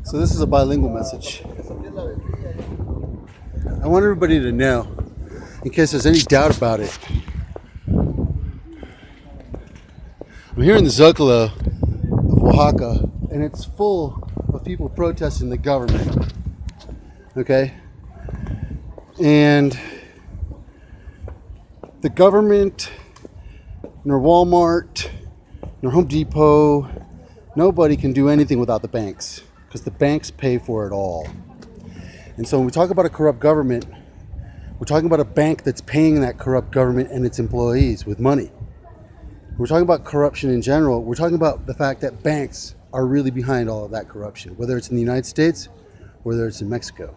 So this is a bilingual message. I want everybody to know, in case there's any doubt about it. I'm here in the Zócalo of Oaxaca, and it's full of people protesting the government. Okay? And the government, nor Walmart, nor Home Depot, nobody can do anything without the banks, because the banks pay for it all. And so when we talk about a corrupt government, we're talking about a bank that's paying that corrupt government and its employees with money. We're talking about corruption in general. We're talking about the fact that banks are really behind all of that corruption, whether it's in the United States, whether it's in Mexico.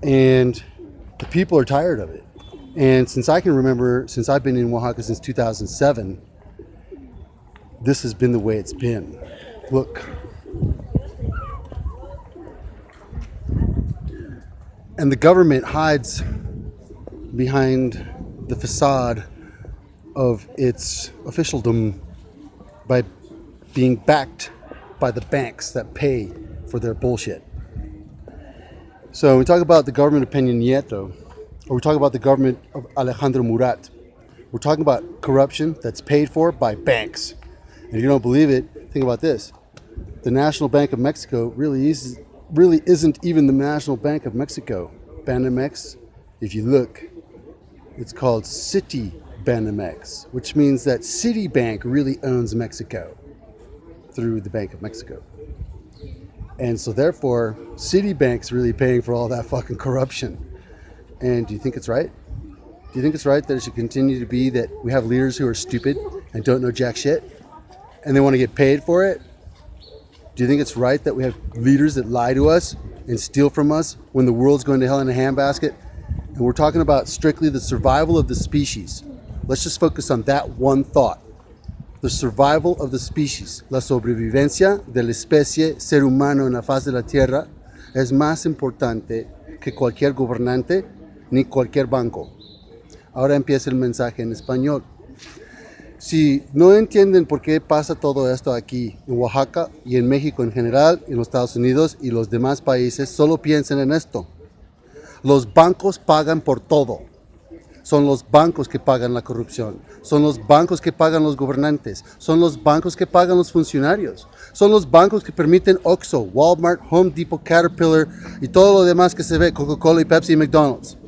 And the people are tired of it. And since I can remember, since I've been in Oaxaca since 2007, this has been the way it's been. Look. And the government hides behind the facade of its officialdom by being backed by the banks that pay for their bullshit. So when we talk about the government of Peña Nieto, or we talk about the government of Alejandro Murat, we're talking about corruption that's paid for by banks. And if you don't believe it, think about this. The National Bank of Mexico really isn't even the National Bank of Mexico. Banamex, if you look, it's called Citibank, which means that Citibank really owns Mexico through the Bank of Mexico. And so therefore, Citibank's really paying for all that fucking corruption. And do you think it's right? Do you think it's right that it should continue to be that we have leaders who are stupid and don't know jack shit, and they want to get paid for it? Do you think it's right that we have leaders that lie to us and steal from us when the world's going to hell in a handbasket? And we're talking about strictly the survival of the species. Let's just focus on that one thought. The survival of the species. La sobrevivencia de la especie ser humano en la faz de la tierra es más importante que cualquier gobernante ni cualquier banco. Ahora empieza el mensaje en español. Si no entienden por qué pasa todo esto aquí en Oaxaca y en México en general, en los Estados Unidos y los demás países, solo piensen en esto. Los bancos pagan por todo. Son los bancos que pagan la corrupción. Son los bancos que pagan los gobernantes. Son los bancos que pagan los funcionarios. Son los bancos que permiten Oxxo, Walmart, Home Depot, Caterpillar y todo lo demás que se ve, Coca-Cola y Pepsi y McDonald's.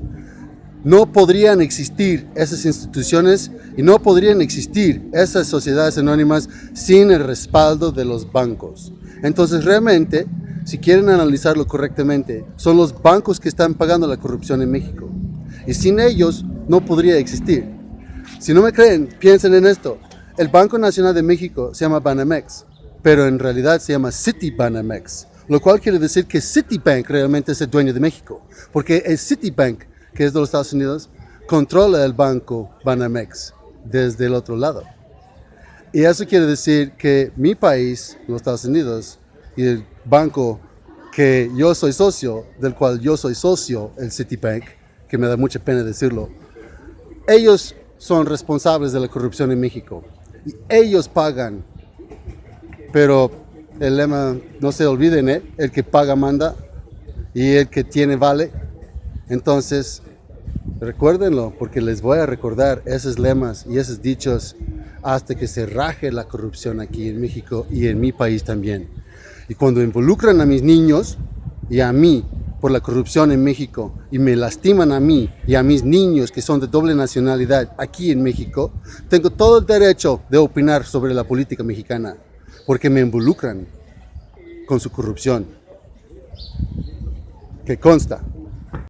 No podrían existir esas instituciones y no podrían existir esas sociedades anónimas sin el respaldo de los bancos. Entonces realmente, si quieren analizarlo correctamente, son los bancos que están pagando la corrupción en México. Y sin ellos no podría existir. Si no me creen, piensen en esto. El Banco Nacional de México se llama Banamex, pero en realidad se llama Citibanamex, lo cual quiere decir que Citibank realmente es el dueño de México, porque el Citibank, que es de los Estados Unidos, controla el banco Banamex desde el otro lado. Y eso quiere decir que mi país, los Estados Unidos, y el banco que yo soy socio, del cual yo soy socio, el Citibank, que me da mucha pena decirlo, ellos son responsables de la corrupción en México. Y ellos pagan. Pero el lema, no se olviden, el que paga manda y el que tiene vale. Entonces, recuérdenlo, porque les voy a recordar esos lemas y esos dichos hasta que se raje la corrupción aquí en México y en mi país también. Y cuando involucran a mis niños y a mí por la corrupción en México y me lastiman a mí y a mis niños que son de doble nacionalidad aquí en México, tengo todo el derecho de opinar sobre la política mexicana, porque me involucran con su corrupción. Que consta.